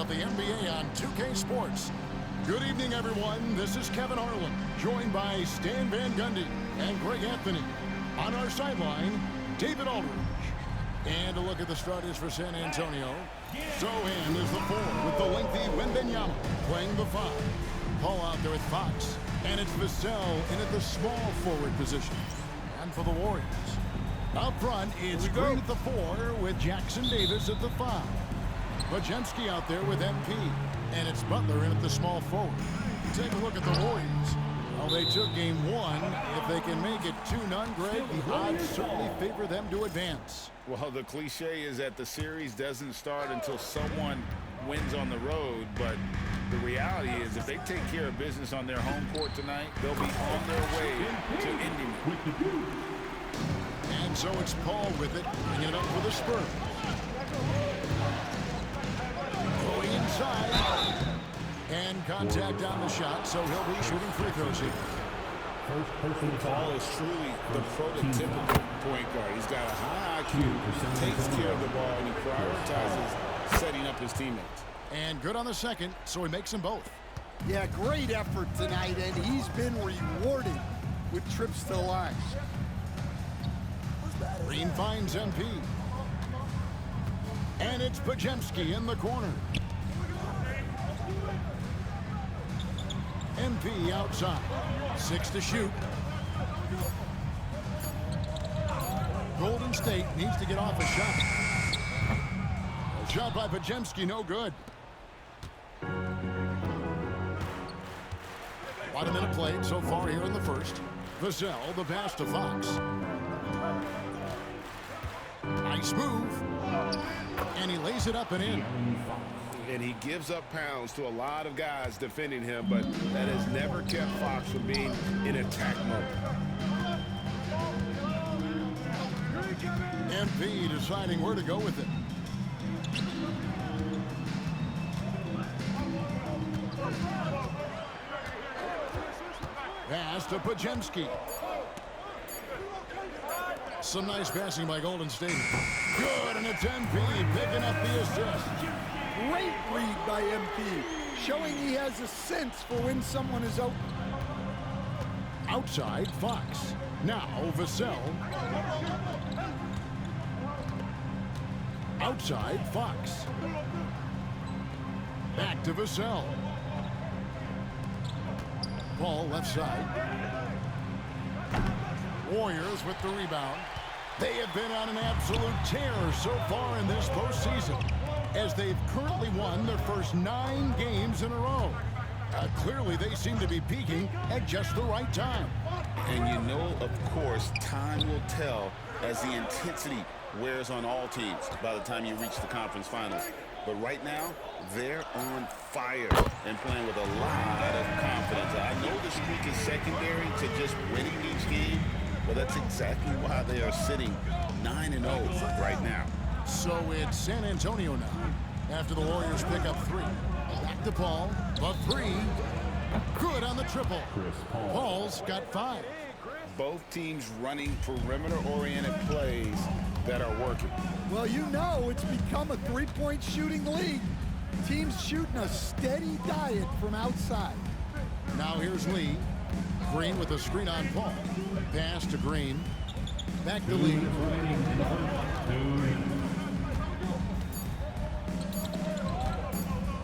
of the NBA on 2K Sports. Good evening, everyone. This is Kevin Harlan, joined by Stan Van Gundy and Greg Anthony. On our sideline, David Aldridge. And a look at the starters for San Antonio. Sohan is the 4 with the lengthy Wembanyama playing the 5. Paul out there with Fox. And it's Vassell in at the small forward position. And for the Warriors, up front, it's Green at the 4 with Jackson Davis at the 5. Podziemski out there with MP. And it's Butler in at the small forward. Take a look at the Warriors. Well, they took game 1. If they can make it 2-0, Greg, the odds certainly favor them to advance. Well, the cliche is that the series doesn't start until someone wins on the road, but the reality is if they take care of business on their home court tonight, they'll be on their way to ending it. And so it's Paul with it, bringing it up for the Spurs. Going inside. And contact on the shot, so he'll be shooting free throws here. Paul is truly the prototypical point guard. He's got a high IQ, he takes care of the ball, and he prioritizes setting up his teammates. And good on the second, so he makes them both. Yeah, great effort tonight, and he's been rewarded with trips to the line. Green finds MP. And it's Podziemski in the corner. MP outside. 6 to shoot. Golden State needs to get off a shot. A shot by Podziemski, no good. About a minute played so far here in the first. Vassell, the pass to Fox. Nice move. And he lays it up and in. And he gives up pounds to a lot of guys defending him, but that has never kept Fox from being in attack mode. MP deciding where to go with it. Pass to Podziemski. Some nice passing by Golden State. Good, and it's MP picking up the assist. Great read by MP, showing he has a sense for when someone is open. Outside, Fox. Now, Vassell. Outside, Fox. Back to Vassell. Ball left side. Warriors with the rebound. They have been on an absolute tear so far in this postseason, as they've currently won their first 9 games in a row. Clearly, they seem to be peaking at just the right time. And you know, of course, time will tell as the intensity wears on all teams by the time you reach the conference finals. But right now, they're on fire and playing with a lot of confidence. I know the streak is secondary to just winning each game, but that's exactly why they are sitting 9-0 right now. So it's San Antonio now, after the Warriors pick up 3. Back to Paul, the 3. Good on the triple. Paul's got 5. Both teams running perimeter-oriented plays that are working. Well, you know it's become a three-point shooting league. Teams shooting a steady diet from outside. Now here's Lee. Green with a screen on Paul. Pass to Green. Back to Lee.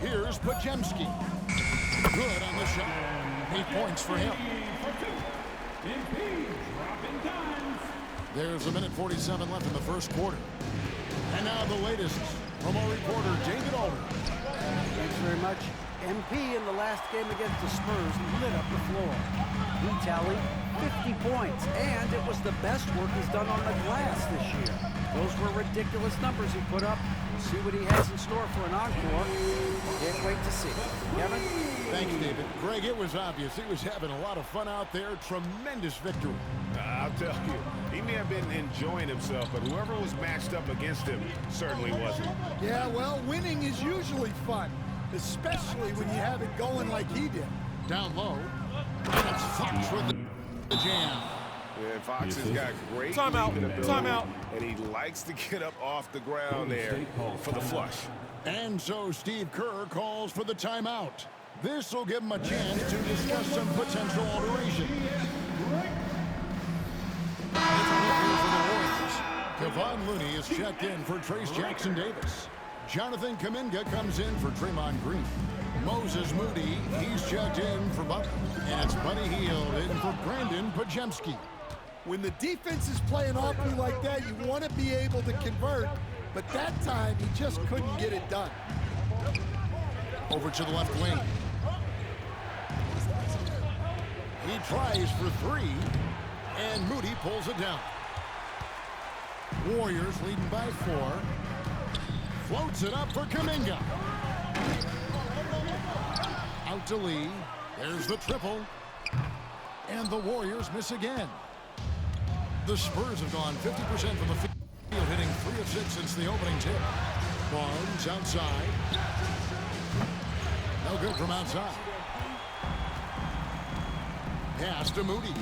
Here's Podziemski. Good on the shot. 8 points for him. There's a minute 47 left in the first quarter. And now the latest from our reporter, David Aldridge. Thanks very much. MP in the last game against the Spurs lit up the floor. He tallied 50 points, and it was the best work he's done on the glass this year. Those were ridiculous numbers he put up. We'll see what he has in store for an encore. Can't wait to see. Kevin? Thanks, David. Greg, it was obvious. He was having a lot of fun out there. Tremendous victory. I'll tell you, he may have been enjoying himself, but whoever was matched up against him certainly wasn't. Yeah, well, winning is usually fun, especially when you have it going like he did. Down low. And it's Fox with the jam. Yeah, Fox has got great Timeout. and he likes to get up off the ground there for the flush. And so Steve Kerr calls for the timeout. This will give him a chance to discuss some potential alteration. Kevon Looney is checked in for Trace Jackson-Davis. Jonathan Kuminga comes in for Draymond Green. Moses Moody, he's checked in for Butler. And it's Buddy Hield in for Brandon Podziemski. When the defense is playing off you like that, you want to be able to convert, but that time he just couldn't get it done. Over to the left wing. He tries for three, and Moody pulls it down. Warriors leading by 4. Floats it up for Kuminga. Out to Lee. There's the triple. And the Warriors miss again. The Spurs have gone 50% from the field, hitting 3 of 6 since the opening tip. Barnes outside. No good from outside. Pass to Moody.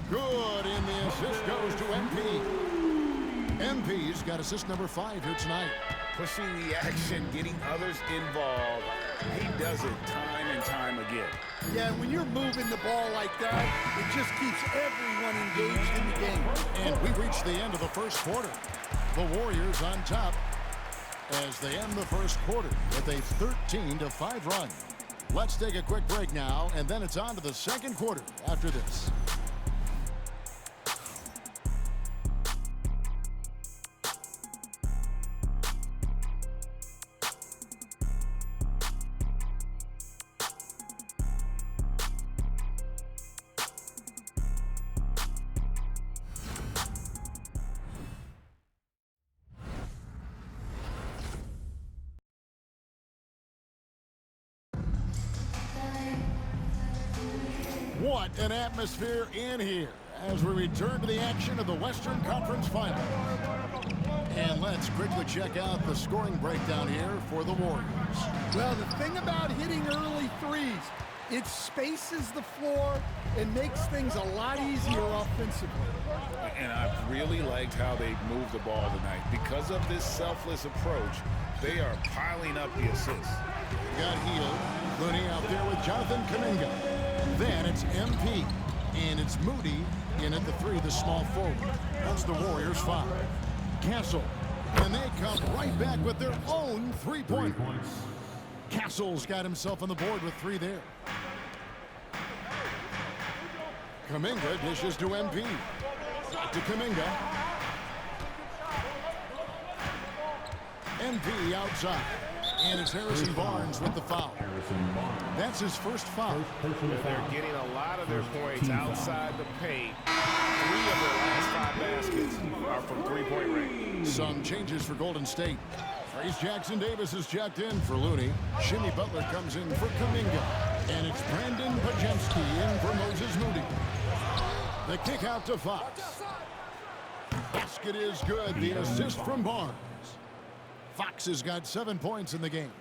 Good, and the assist goes to MP. MP's got assist number 5 here tonight. Pushing the action, getting others involved. He does it time and time again. Yeah, when you're moving the ball like that, it just keeps everyone engaged in the game. And we reach the end of the first quarter. The Warriors on top as they end the first quarter with a 13-5 run. Let's take a quick break now, and then it's on to the second quarter after this. What an atmosphere in here as we return to the action of the Western Conference Final. And let's quickly check out the scoring breakdown here for the Warriors. Well, the thing about hitting early threes, it spaces the floor and makes things a lot easier offensively. And I've really liked how they've moved the ball tonight. Because of this selfless approach, they are piling up the assists. Got Hield. Looney out there with Jonathan Kuminga. Then it's MP. And it's Moody in at the 3, the small forward. That's the Warriors' 5. Castle. And they come right back with their own 3-pointer. Castle's got himself on the board with 3 there. Kuminga dishes to MP. Back to Kuminga. MP outside. And it's Harrison Barnes with the foul. That's his first foul. They're getting a lot of their points outside the paint. 3 of their last 5 baskets are from 3-point range. Some changes for Golden State. Trace Jackson-Davis is checked in for Looney. Jimmy Butler comes in for Kuminga. And it's Brandon Podziemski in for Moses Moody. The kick out to Fox. Basket is good. The assist from Barnes. Fox has got 7 points in the game.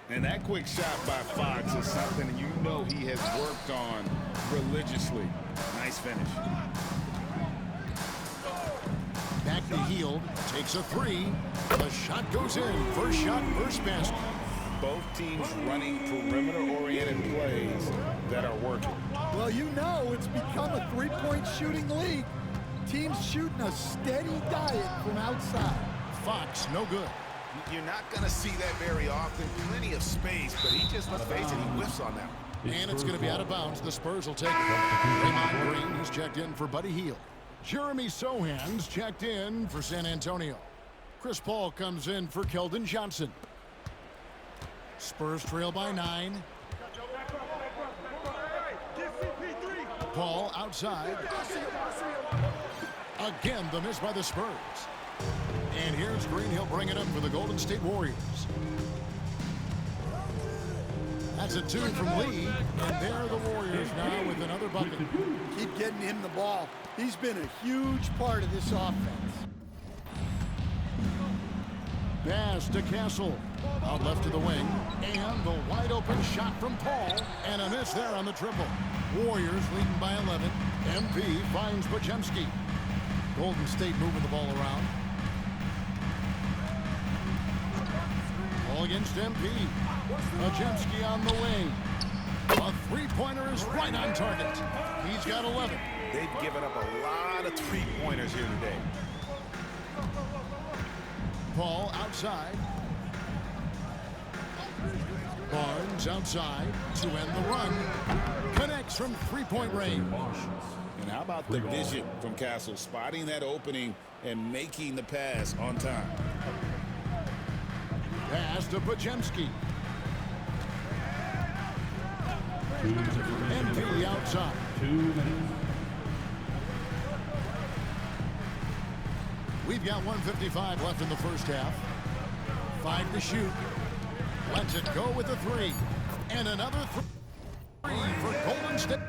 And that quick shot by Fox is something you know he has worked on religiously. Nice finish. Back to Hield. Takes a 3. The shot goes in. First shot, first basket. Both teams running perimeter-oriented plays that are working. Well, you know it's become a 3-point shooting league. Teams shooting a steady diet from outside. Fox, no good. You're not going to see that very often. Plenty of space, but he just, let's face it, he whiffs on that one. And it's going to be out of bounds. The Spurs will take it. Draymond Green is checked in for Buddy Hield. Jeremy Sohan's checked in for San Antonio. Chris Paul comes in for Keldon Johnson. Spurs trail by 9. Paul outside. Again, the miss by the Spurs. And here's Green. He'll bring it up for the Golden State Warriors. That's a 2 from Lee. And there the Warriors now with another bucket. Keep getting him the ball. He's been a huge part of this offense. Pass to Castle. Out left to the wing. And the wide open shot from Paul. And a miss there on the triple. Warriors leading by 11. MP finds Podziemski. Golden State moving the ball around. Ball against MP. Pajemski on the wing. A three-pointer is right on target. He's got 11. They've given up a lot of three-pointers here today. Paul outside. Barnes outside to end the run. Connects from three-point range. And how about the vision from Castle, spotting that opening and making the pass on time. Pass to Pajemski. MP outside. 2 minutes. We've got 1:55 left in the first half. 5 to shoot. Lets it go with a 3. And another 3 for Golden State.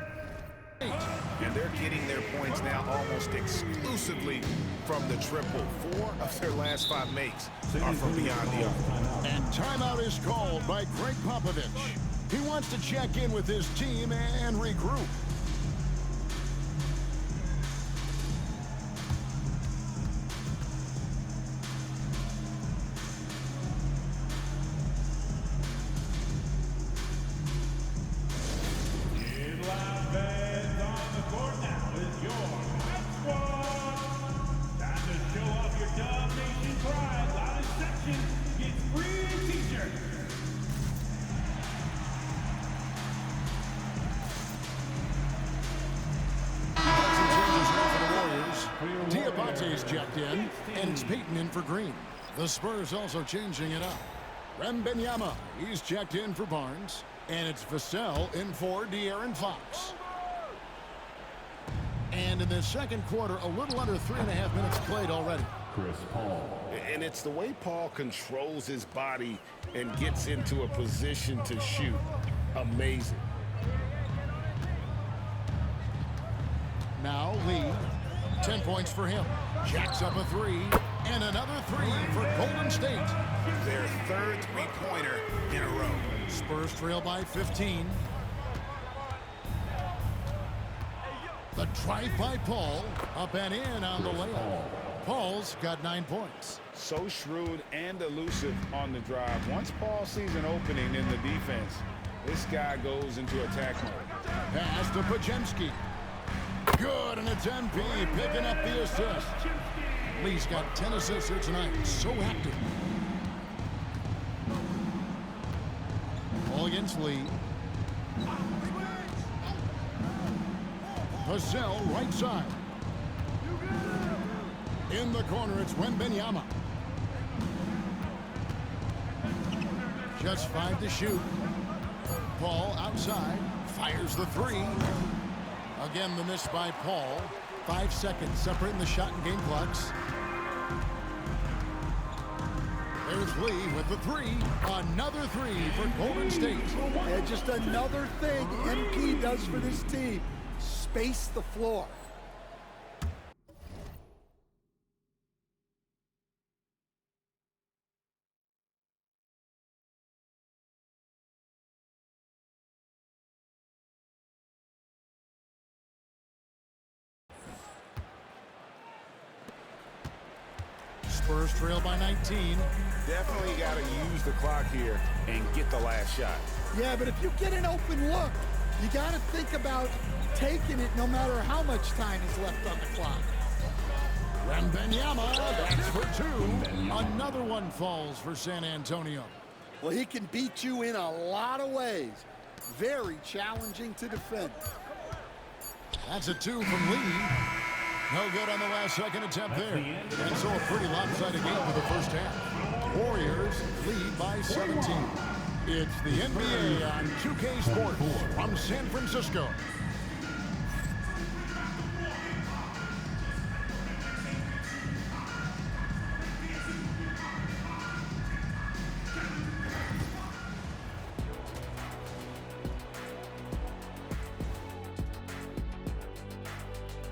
And they're getting their points now almost exclusively from the triple. 4 of their last 5 makes are from beyond the arc. And timeout is called by Greg Popovich. He wants to check in with his team and regroup. Checked in, and it's Peyton in for Green. The Spurs also changing it up. Wembanyama, he's checked in for Barnes, and it's Vassell in for De'Aaron Fox. And in the second quarter, a little under 3.5 minutes played already. Chris Paul. And it's the way Paul controls his body and gets into a position to shoot. Amazing. Now Lee, 10 points for him. Jacks up a 3, and another 3 for Golden State. Their third three-pointer in a row. Spurs trail by 15. The drive by Paul, up and in on the layup. Paul's got 9 points. So shrewd and elusive on the drive. Once Paul sees an opening in the defense, this guy goes into attack mode. Pass to Pajemski. Good, and it's MP picking up the assist. Lee's got 10 assists here tonight. So active. Ball against Lee. Vassell right side. In the corner, it's Wembanyama. Just 5 to shoot. Paul outside. Fires the 3. Again, the miss by Paul. 5 seconds separating the shot and game clocks. There's Lee with the 3. Another 3 for Golden State. Yeah, just another thing MP does for this team. Space the floor. Spurs trail by 19. Definitely got to use the clock here and get the last shot. Yeah, but if you get an open look, you got to think about taking it no matter how much time is left on the clock. Wembanyama, that's for 2. Another one falls for San Antonio. Well, he can beat you in a lot of ways. Very challenging to defend. That's a 2 from Lee. No good on the last second attempt there. And so a pretty lopsided game for the first half. Warriors lead by 17. It's the NBA on 2K Sports from San Francisco.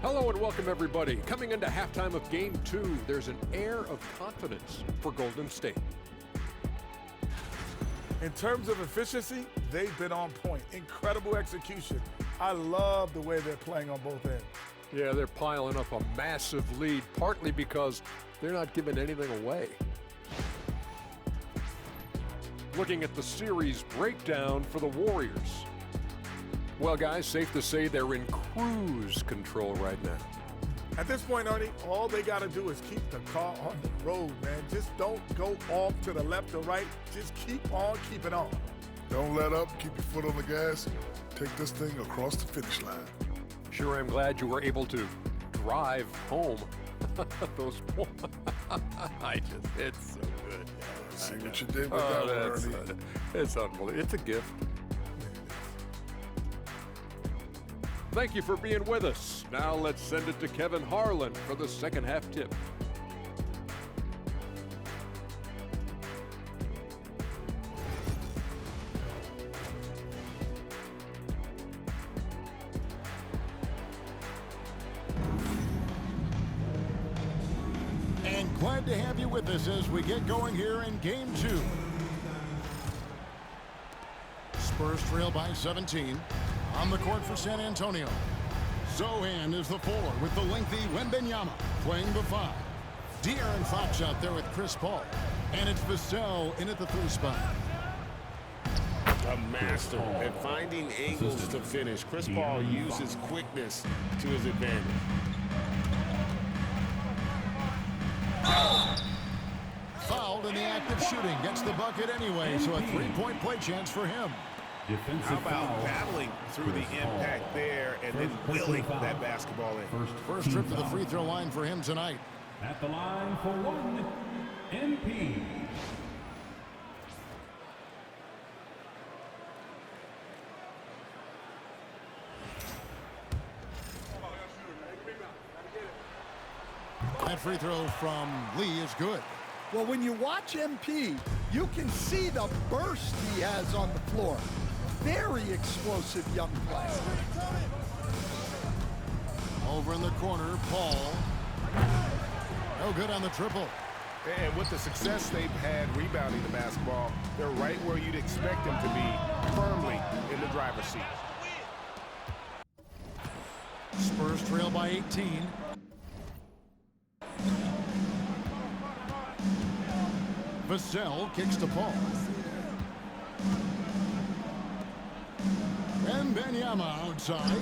Hello and welcome everybody. Coming into halftime of Game 2, there's an air of confidence for Golden State. In terms of efficiency, they've been on point. Incredible execution. I love the way they're playing on both ends. Yeah, they're piling up a massive lead, partly because they're not giving anything away. looking at the series breakdown for the Warriors. Well, guys, safe to say they're in cruise control right now. At this point, Ernie, all they got to do is keep the car on the road, man. Just don't go off to the left or right. Just keep on keeping on. Don't let up. Keep your foot on the gas. Take this thing across the finish line. Sure, I'm glad you were able to drive home. Those points. It's so good. See what you did with that one, Ernie. It's unbelievable. It's a gift. Thank you for being with us. Now let's send it to Kevin Harlan for the second half tip. And glad to have you with us as we get going here in Game 2. Spurs trail by 17. On the court for San Antonio. Zohan is the 4 with the lengthy Wembanyama playing the 5. De'Aaron Fox out there with Chris Paul. And it's Vassell in at the 3 spot. A master at finding angles to finish. Chris Paul uses quickness to his advantage. Fouled in the act of shooting. Gets the bucket anyway, so a 3-point play chance for him. How about battling through the impact there and then willing that basketball in? First trip to the free throw line for him tonight. At the line for one, MP. That free throw from Lee is good. Well, when you watch MP, you can see the burst he has on the floor. Very explosive young player. Over in the corner, Paul. No good on the triple. And with the success they've had rebounding the basketball, they're right where you'd expect them to be, firmly in the driver's seat. Spurs trail by 18. Vassell kicks to Paul. And Wembanyama outside.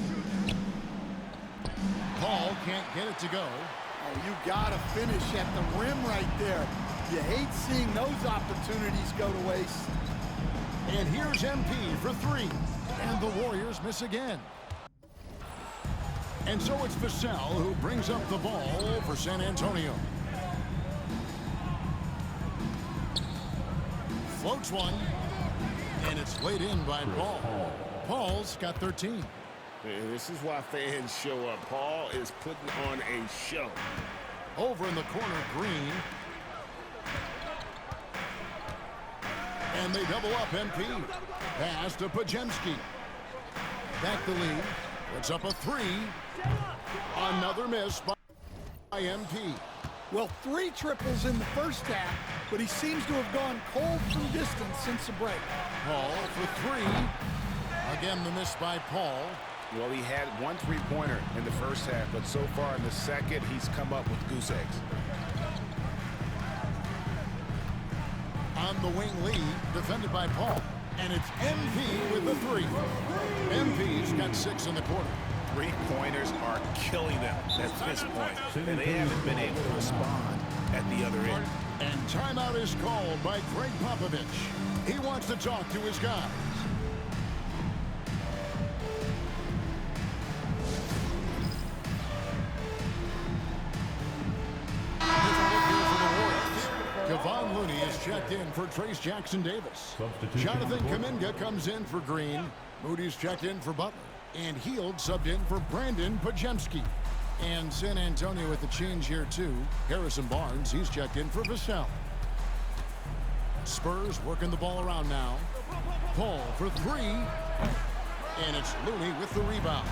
Paul can't get it to go. Oh, you gotta finish at the rim right there. You hate seeing those opportunities go to waste. And here's MP for 3. And the Warriors miss again. And so it's Vassell who brings up the ball for San Antonio. Floats one. And it's laid in by Paul. Paul's got 13. And this is why fans show up. Paul is putting on a show. Over in the corner, Green. And they double up MP. Pass to Pajemski. Back the lead. Puts up a 3. Another miss by MP. Well, 3 triples in the first half, but he seems to have gone cold from distance since the break. Paul for 3. Again, the miss by Paul. Well, he had 1 3-pointer in the first half, but so far in the second, he's come up with goose eggs. On the wing lead, defended by Paul. And it's MP with the 3. MP's got 6 in the quarter. 3-pointers are killing them at this point, and they haven't been able to respond at the other end. And timeout is called by Greg Popovich. He wants to talk to his guys. Kevon Looney is checked in for Trace Jackson-Davis. Jonathan Kuminga comes in for Green. Moody's checked in for Butler. And Hield subbed in for Brandon Pajemski. And San Antonio with the change here too. Harrison Barnes, he's checked in for Vassell. Spurs working the ball around now. Paul for 3. And it's Looney with the rebound.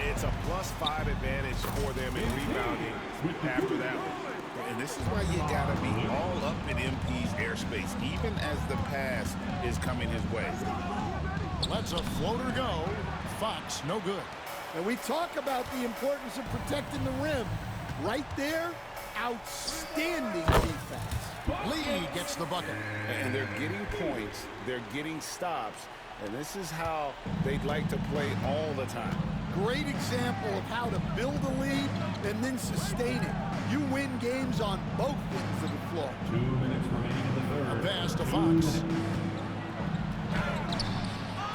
It's a +5 advantage for them in rebounding after that one. And this is why you gotta be all up in MP's airspace, even as the pass is coming his way. Lets a floater go. Fox, no good. And we talk about the importance of protecting the rim. Right there, outstanding defense. Lee gets the bucket. And they're getting points. They're getting stops. And this is how they'd like to play all the time. Great example of how to build a lead and then sustain it. You win games on both ends of the floor. 2 minutes remaining in the third. A pass to Fox.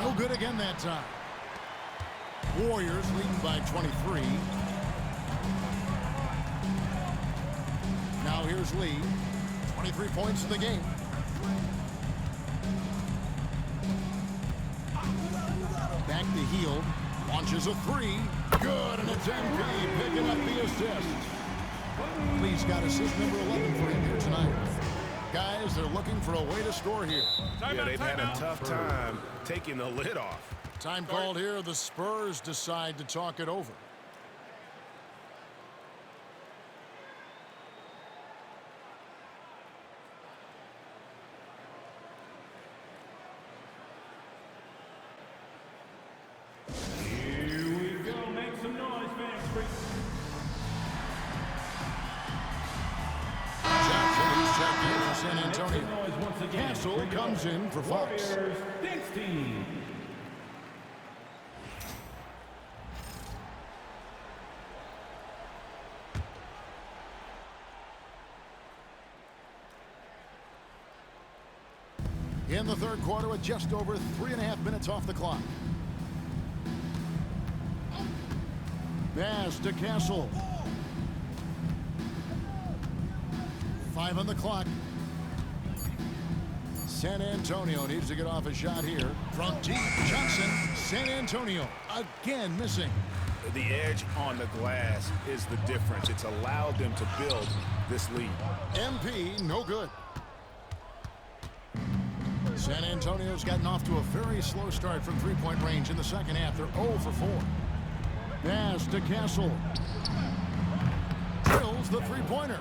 No good again that time. Warriors leading by 23. Now here's Lee. 23 points in the game. Back to Hield. Launches a three. Good, and it's MP picking up the assist. Lee's got assist number 11 for him here tonight. Guys, they're looking for a way to score here. Yeah, they've had a tough time taking the lid off. Time called here. The Spurs decide to talk it over. Here we go. Make some noise, fans. Jackson, who's checked in for San Antonio. Once again. Castle comes in for Fox. Warriors, dance team. In the third quarter with just over 3.5 minutes off the clock. Pass to Castle. 5 on the clock. San Antonio needs to get off a shot here. From deep, Johnson. San Antonio again missing. The edge on the glass is the difference. It's allowed them to build this lead. MP, no good. San Antonio's gotten off to a very slow start from three-point range in the second half. They're 0 for 4. Pass to Castle. Drills the three-pointer.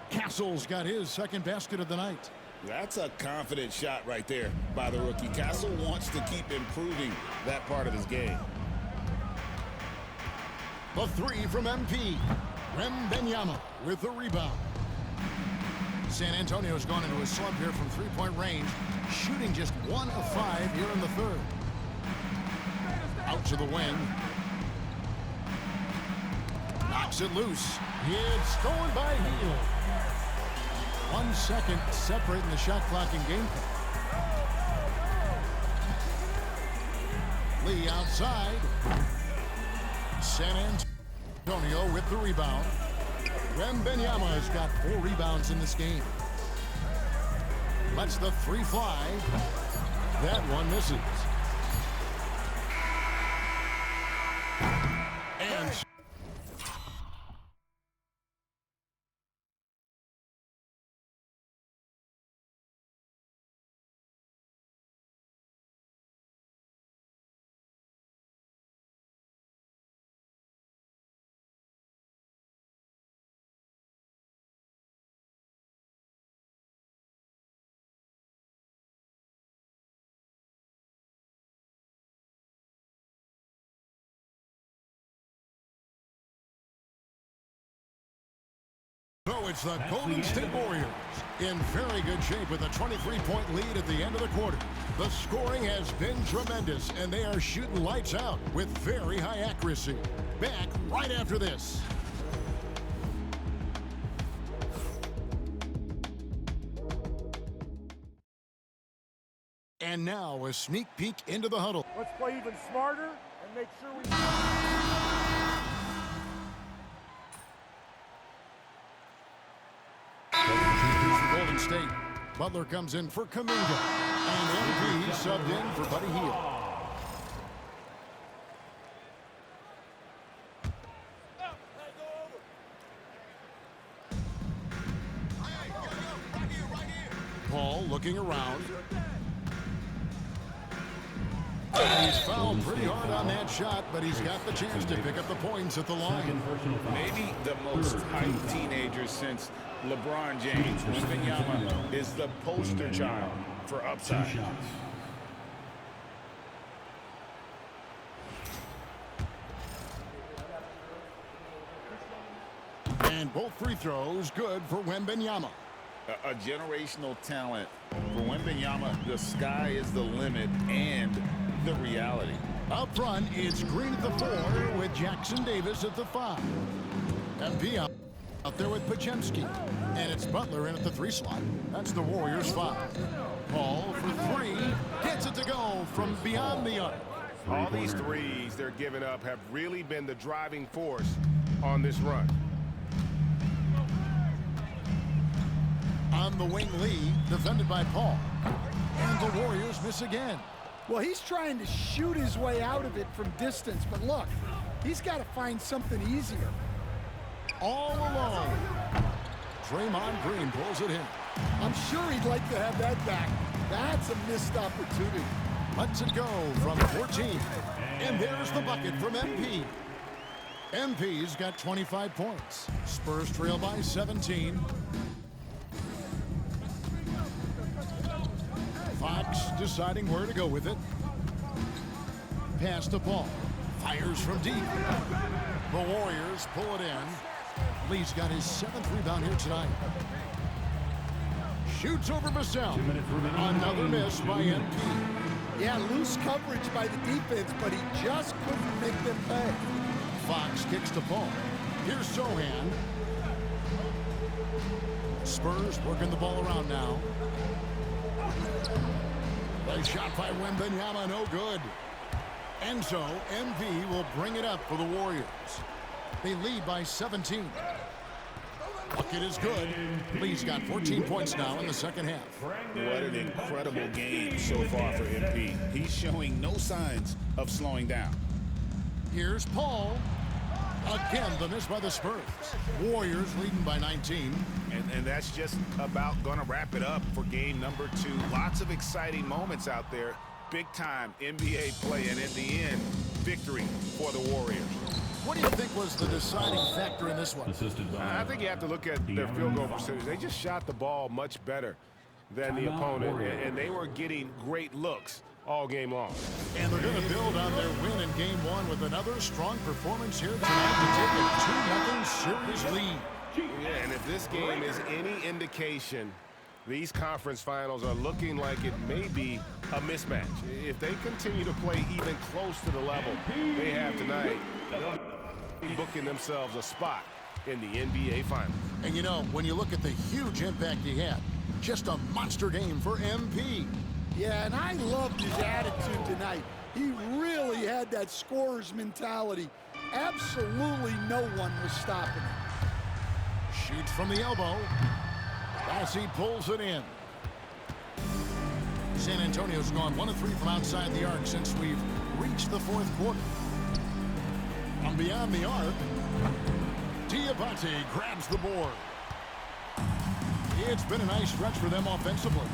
Castle's got his second basket of the night. That's a confident shot right there by the rookie. Castle wants to keep improving that part of his game. The three from MP. Wembanyama with the rebound. San Antonio's gone into a slump here from three-point range, shooting just 1 of 5 here in the third. Out to the wing. Knocks it loose. It's stolen by Hield. 1 second separating the shot clock and game clock. Lee outside. San Antonio with the rebound. Wembanyama has got 4 rebounds in this game. Lets the three fly. That one misses. And so it's the Golden State Warriors in very good shape with a 23-point lead at the end of the quarter. The scoring has been tremendous, and they are shooting lights out with very high accuracy. Back right after this. And now a sneak peek into the huddle. Let's play even smarter and make sure we... Golden State. Butler comes in for Kuminga. And MP subbed in for Buddy Hield. Paul looking around. He's fouled pretty hard on that shot, but he's got the chance to pick up the points at the line. Maybe the most hyped teenager since LeBron James. Wembanyama is the poster child for upside. And both free throws good for Wembanyama. A generational talent. For Wembanyama, the sky is the limit and the reality. Up front, it's Green at the 4 with Jackson Davis at the 5. MP out there with Podziemski. And it's Butler in at the 3 slot. That's the Warriors' 5. Paul for 3. Gets it to go from beyond the arc. All these threes they're giving up have really been the driving force on this run. On the wing, Lee, defended by Paul. And the Warriors miss again. Well, he's trying to shoot his way out of it from distance, but look, he's got to find something easier. All alone. Draymond Green pulls it in. I'm sure he'd like to have that back. That's a missed opportunity. Lets it go from 14. And there's the bucket from MP. MP's got 25 points. Spurs trail by 17. Fox deciding where to go with it. Pass to Paul. Fires from deep. The Warriors pull it in. Lee's got his 7th rebound here tonight. Shoots over Vassell. Another miss by MP. Yeah, loose coverage by the defense, but he just couldn't make them pay. Fox kicks to Paul. Here's Sohan. Spurs working the ball around now. Nice shot by Wembanyama, no good. And so MV will bring it up for the Warriors. They lead by 17. Bucket is good. Lee's got 14 points now in the second half. What an incredible game so far for MP. He's showing no signs of slowing down. Here's Paul. Again, the miss by the Spurs. Warriors leading by 19. And that's just about going to wrap it up for game number 2. Lots of exciting moments out there. Big-time NBA play, and in the end, victory for the Warriors. What do you think was the deciding factor in this one? I think you have to look at their field goal percentage. They just shot the ball much better than the opponent, and they were getting great looks all game long. And they're going to build on their win in game 1 with another strong performance here tonight to take a 2-0 series lead. Yeah, and if this game is any indication, these conference finals are looking like it may be a mismatch. If they continue to play even close to the level they have tonight, they'll be booking themselves a spot in the NBA Finals. And you know, when you look at the huge impact he had, just a monster game for MP. Yeah, and I loved his attitude tonight. He really had that scorer's mentality. Absolutely no one was stopping him. Shoots from the elbow. As he pulls it in. San Antonio's gone 1 of 3 from outside the arc since we've reached the 4th quarter. From beyond the arc, Diabate grabs the board. It's been a nice stretch for them offensively.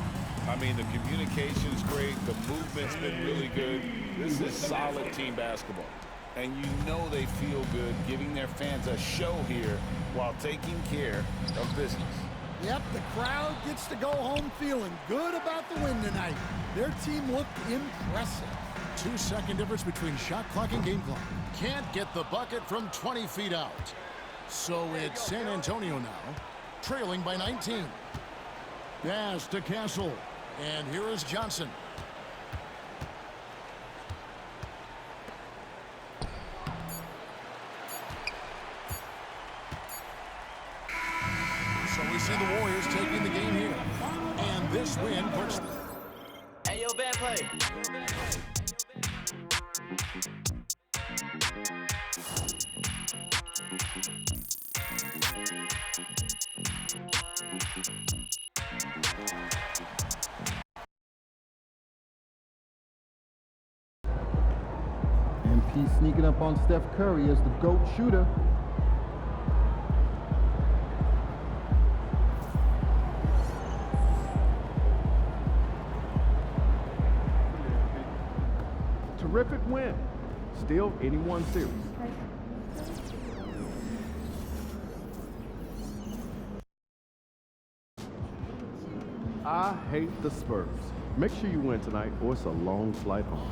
I mean, the communication's great. The movement's been really good. This is solid team basketball. And you know they feel good giving their fans a show here while taking care of business. Yep, the crowd gets to go home feeling good about the win tonight. Their team looked impressive. 2-second difference between shot clock and game clock. Can't get the bucket from 20 feet out. So it's San Antonio now, trailing by 19. Pass to Castle. And here is Johnson. So we see the Warriors taking the game here. And this win puts them. Hey, yo, bad play. MP sneaking up on Steph Curry as the GOAT shooter. Terrific win. Still anyone series. I hate the Spurs. Make sure you win tonight or it's a long flight home.